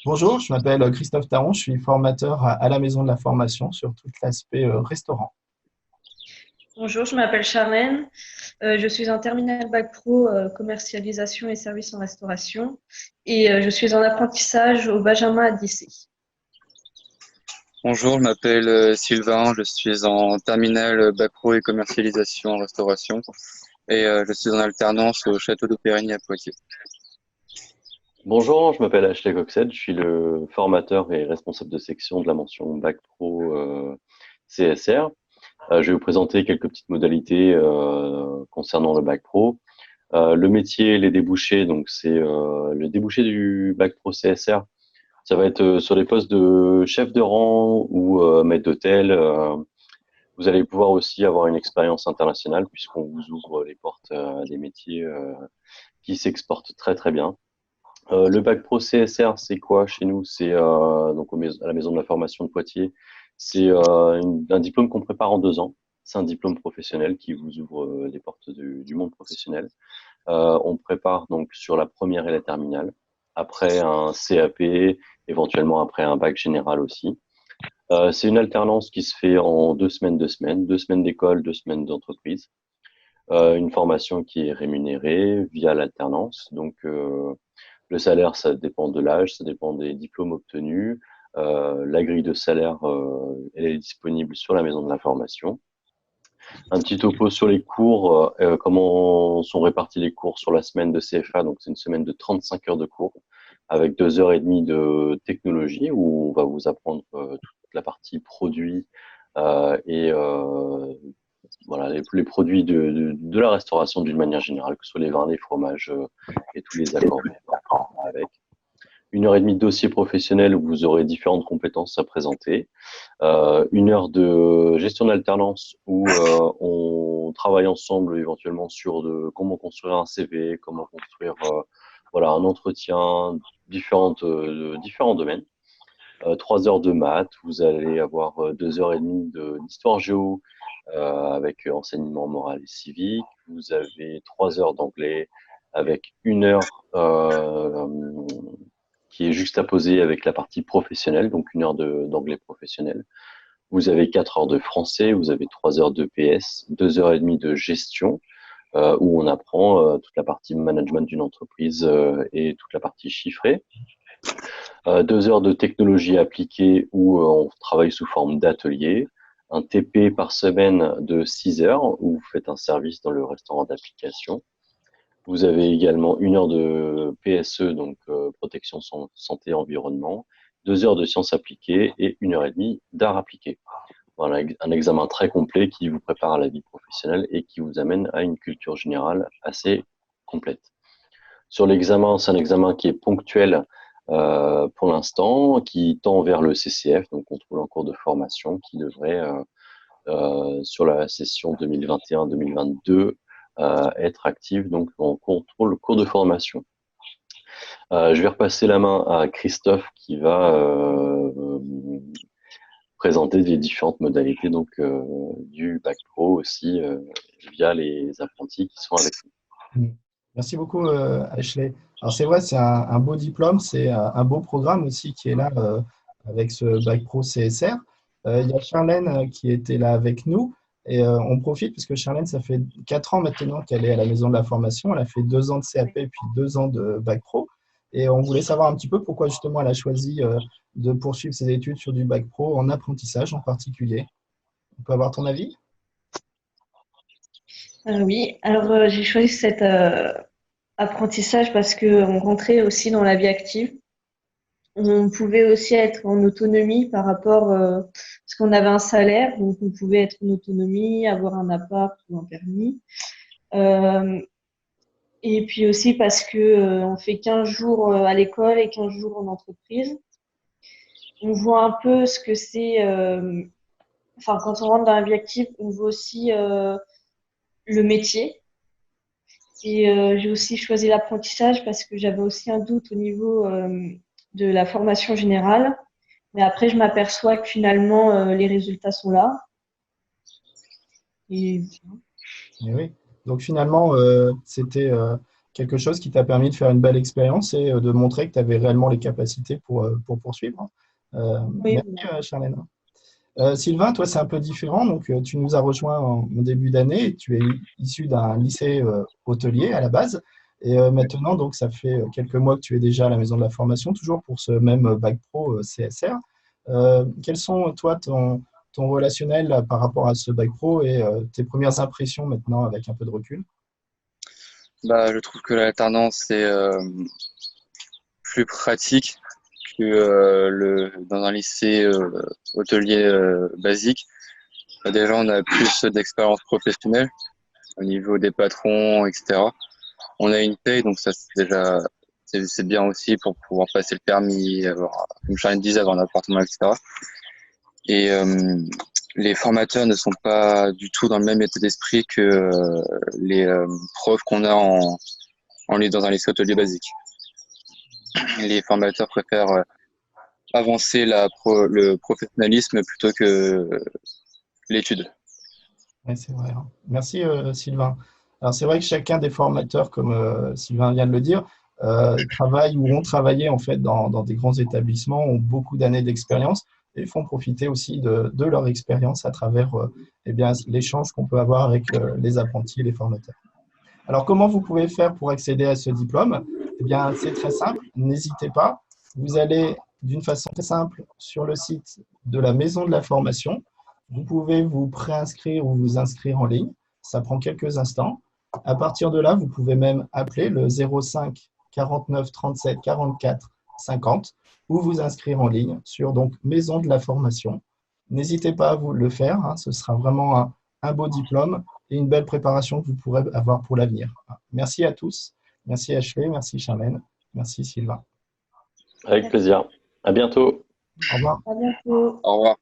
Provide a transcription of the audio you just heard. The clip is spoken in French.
Bonjour, je m'appelle Christophe Taron, je suis formateur à la Maison de la Formation sur tout l'aspect restaurant. Bonjour, je m'appelle Charlène. Je suis en terminale bac pro commercialisation et services en restauration et je suis en apprentissage au Benjamin à Dissé. Bonjour, je m'appelle Sylvain, je suis en terminale bac pro et commercialisation en restauration et je suis en alternance au Château de Périgny à Poitiers. Bonjour, je m'appelle Ashley Coxed, je suis le formateur et responsable de section de la mention Bac Pro CSR. Je vais vous présenter quelques petites modalités concernant le Bac Pro. Le métier, les débouchés, donc c'est le débouché du Bac Pro CSR. Ça va être sur les postes de chef de rang ou maître d'hôtel. Vous allez pouvoir aussi avoir une expérience internationale puisqu'on vous ouvre les portes à des métiers qui s'exportent très très bien. Le bac pro CSR, c'est quoi chez nous? C'est donc à la Maison de la Formation de Poitiers. C'est un diplôme qu'on prépare en 2 ans. C'est un diplôme professionnel qui vous ouvre les portes du monde professionnel. On prépare donc sur la première et la terminale. Après un CAP, éventuellement après un bac général aussi. C'est une alternance qui se fait en 2 semaines, 2 semaines, 2 semaines d'école, 2 semaines d'entreprise. Une formation qui est rémunérée via l'alternance. Donc, le salaire, ça dépend de l'âge, ça dépend des diplômes obtenus. La grille de salaire, elle est disponible sur la maison de l'information. Un petit topo sur les cours, comment sont répartis les cours sur la semaine de CFA. Donc, c'est une semaine de 35 heures de cours avec 2 heures et demie de technologie où on va vous apprendre toute la partie produit et voilà, les produits de la restauration d'une manière générale, que ce soit les vins, les fromages et tous les accords avec. 1 heure et demie de dossier professionnel où vous aurez différentes compétences à présenter. 1 heure de gestion d'alternance où on travaille ensemble éventuellement sur comment construire un CV, comment construire voilà, un entretien, différents domaines. 3 heures de maths, vous allez avoir 2 heures et demie d'histoire géo avec enseignement moral et civique. Vous avez 3 heures d'anglais avec 1 heure qui est juxtaposée avec la partie professionnelle, donc 1 heure d'anglais professionnel. Vous avez 4 heures de français, vous avez 3 heures de PS, 2 heures et demie de gestion, où on apprend toute la partie management d'une entreprise et toute la partie chiffrée. 2 heures de technologie appliquée où on travaille sous forme d'atelier. Un TP par semaine de 6 heures où vous faites un service dans le restaurant d'application. Vous avez également 1 heure de PSE, donc protection santé environnement, 2 heures de sciences appliquées et 1 heure et demie d'art appliqué. Voilà, un examen très complet qui vous prépare à la vie professionnelle et qui vous amène à une culture générale assez complète. Sur l'examen, c'est un examen qui est ponctuel pour l'instant, qui tend vers le CCF, donc contrôle en cours de formation, qui devrait, sur la session 2021-2022, être active, donc on contrôle le cours de formation. Je vais repasser la main à Christophe qui va présenter les différentes modalités donc du bac pro aussi via les apprentis qui sont avec nous. Mm. Merci beaucoup, Ashley. Alors, c'est vrai, c'est un beau diplôme, c'est un beau programme aussi qui est là avec ce Bac Pro CSR. Il y a Charlène qui était là avec nous et on profite parce que Charlène, ça fait 4 ans maintenant qu'elle est à la Maison de la Formation. Elle a fait 2 ans de CAP puis 2 ans de Bac Pro. Et on voulait savoir un petit peu pourquoi justement elle a choisi de poursuivre ses études sur du Bac Pro en apprentissage en particulier. On peut avoir ton avis? Oui, alors j'ai choisi cet apprentissage parce qu'on rentrait aussi dans la vie active. On pouvait aussi être en autonomie par rapport, parce qu'on avait un salaire, donc on pouvait être en autonomie, avoir un appart ou un permis. Euh, et puis aussi parce que on fait 15 jours à l'école et 15 jours en entreprise. On voit un peu ce que c'est. Enfin, quand on rentre dans la vie active, on voit aussi le métier. Et j'ai aussi choisi l'apprentissage parce que j'avais aussi un doute au niveau de la formation générale. Mais après, je m'aperçois que finalement, les résultats sont là. Et Eh oui. Donc finalement, c'était quelque chose qui t'a permis de faire une belle expérience et de montrer que tu avais réellement les capacités pour poursuivre. Oui, Merci, Charlène. Sylvain, toi, c'est un peu différent. Donc, tu nous as rejoint en début d'année et tu es issu d'un lycée hôtelier à la base. Et maintenant, donc, ça fait quelques mois que tu es déjà à la maison de la formation, toujours pour ce même bac pro CSR. Quels sont, toi, ton relationnel là, par rapport à ce bac pro et tes premières impressions maintenant avec un peu de recul? Bah, je trouve que l'alternance est plus pratique que dans un lycée hôtelier basique. Bah, déjà, on a plus d'expérience professionnelle au niveau des patrons, etc. On a une paye, donc ça, c'est bien aussi pour pouvoir passer le permis, avoir, comme Charline disait, avoir un appartement, etc. Et les formateurs ne sont pas du tout dans le même état d'esprit que les profs qu'on a dans un lycée hôtelier basique. Les formateurs préfèrent avancer le professionnalisme plutôt que l'étude. Ouais, c'est vrai, hein. Merci, Sylvain. Alors, c'est vrai que chacun des formateurs, comme Sylvain vient de le dire, travaillent ou ont travaillé en fait dans des grands établissements, ont beaucoup d'années d'expérience et font profiter aussi de leur expérience à travers eh bien, l'échange qu'on peut avoir avec les apprentis et les formateurs. Alors, comment vous pouvez faire pour accéder à ce diplôme? Eh bien, c'est très simple. N'hésitez pas. Vous allez d'une façon très simple sur le site de la Maison de la Formation. Vous pouvez vous préinscrire ou vous inscrire en ligne. Ça prend quelques instants. À partir de là, vous pouvez même appeler le 05 49 37 44 50 ou vous inscrire en ligne sur donc Maison de la Formation. N'hésitez pas à vous le faire, hein. Ce sera vraiment un beau diplôme et une belle préparation que vous pourrez avoir pour l'avenir. Merci à tous. Merci Ashley, merci Charlène, merci Sylvain. Avec plaisir. À bientôt. Au revoir. à bientôt. Au revoir.